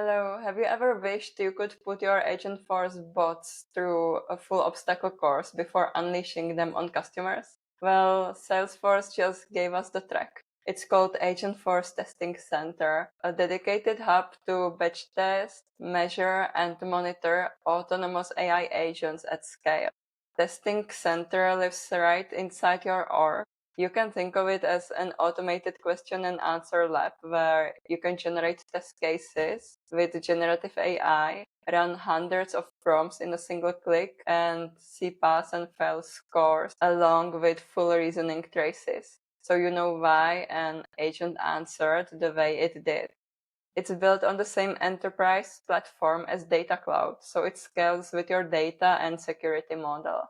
Hello, have you ever wished you could put your AgentForce bots through a full obstacle course before unleashing them on customers? Well, Salesforce just gave us the track. It's called AgentForce Testing Center, a dedicated hub to batch test, measure, and monitor autonomous AI agents at scale. Testing Center lives right inside your org. You can think of it as an automated question and answer lab where you can generate test cases with generative AI, run hundreds of prompts in a single click, and see pass and fail scores along with full reasoning traces. So you know why an agent answered the way it did. It's built on the same enterprise platform as Data Cloud, so it scales with your data and security model.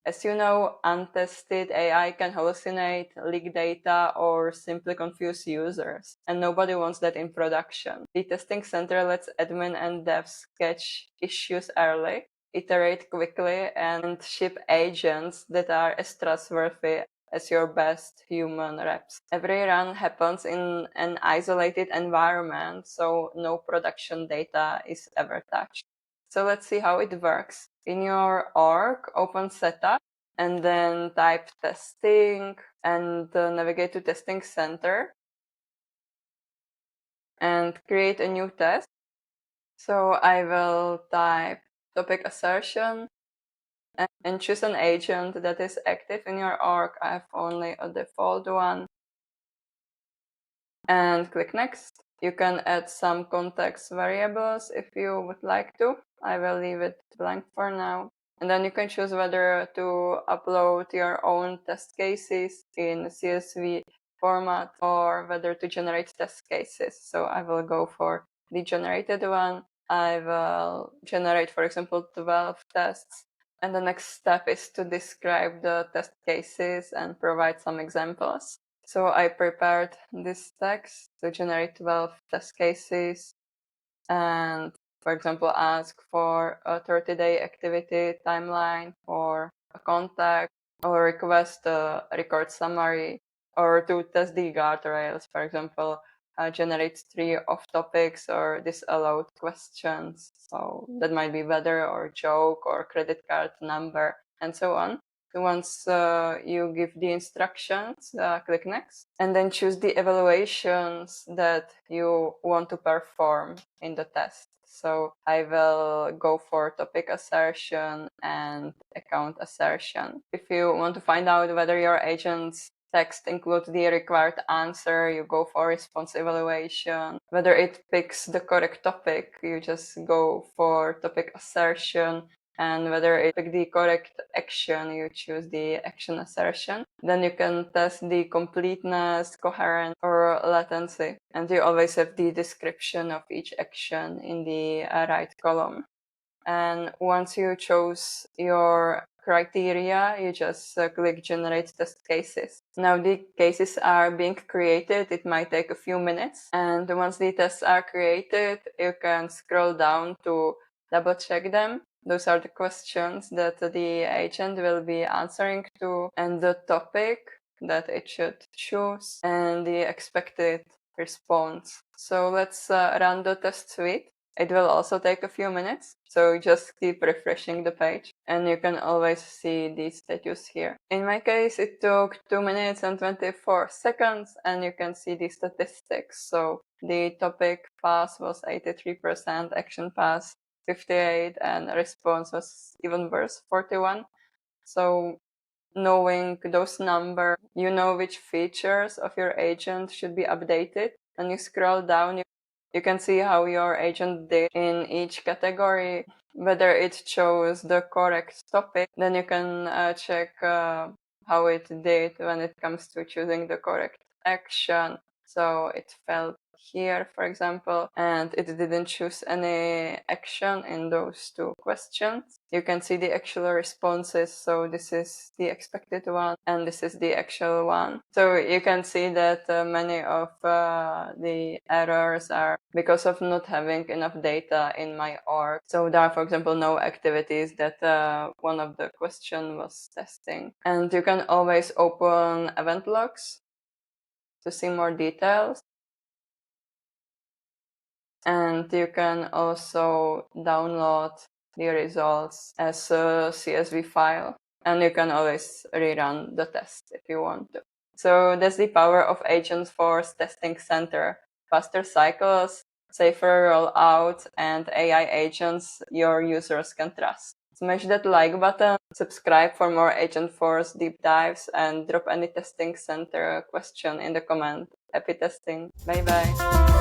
As you know, untested AI can hallucinate, leak data, or simply confuse users, and nobody wants that in production. The testing center lets admin and devs catch issues early, iterate quickly, and ship agents that are as trustworthy as your best human reps. Every run happens in an isolated environment, so no production data is ever touched. So let's see how it works. In your org, open setup and then type testing and navigate to testing center and create a new test. So I will type topic assertion and choose an agent that is active in your org. I have only a default one. And click next. You can add some context variables if you would like to. I will leave it blank for now. And then you can choose whether to upload your own test cases in CSV format or whether to generate test cases. So I will go for the generated one. I will generate, for example, 12 tests. And the next step is to describe the test cases and provide some examples. So I prepared this text to generate 12 test cases and, for example, ask for a 30-day activity timeline for a contact or request a record summary or to test the guardrails, for example, generate 3 off topics or disallowed questions. So that might be weather or joke or credit card number and so on. Once you give the instructions, click next, and then choose the evaluations that you want to perform in the test. So I will go for topic assertion and account assertion. If you want to find out whether your agent's text includes the required answer, you go for response evaluation. Whether it picks the correct topic, you just go for topic assertion. And whether it pick the correct action, you choose the action assertion. Then you can test the completeness, coherence, or latency. And you always have the description of each action in the right column. And once you chose your criteria, you just click generate test cases. Now the cases are being created. It might take a few minutes. And once the tests are created, you can scroll down to double check them. Those are the questions that the agent will be answering to and the topic that it should choose and the expected response. So let's run the test suite. It will also take a few minutes, so just keep refreshing the page and you can always see the status here. In my case, it took 2 minutes and 24 seconds and you can see the statistics. So the topic pass was 83%, action pass 58, and response was even worse, 41. So knowing those numbers, you know which features of your agent should be updated. When you scroll down, you can see how your agent did in each category, whether it chose the correct topic. Then you can check how it did when it comes to choosing the correct action. So it felt here, for example, and it didn't choose any action in those 2 questions. You can see the actual responses. So this is the expected one and this is the actual one. So you can see that many of the errors are because of not having enough data in my org. So there are, for example, no activities that one of the question was testing. And you can always open event logs to see more details. And you can also download the results as a CSV file, and you can always rerun the test if you want to. So that's the power of AgentForce Testing Center. Faster cycles, safer rollout, and AI agents your users can trust. Smash that like button, subscribe for more AgentForce deep dives, and drop any testing center question in the comment. Happy testing. Bye bye.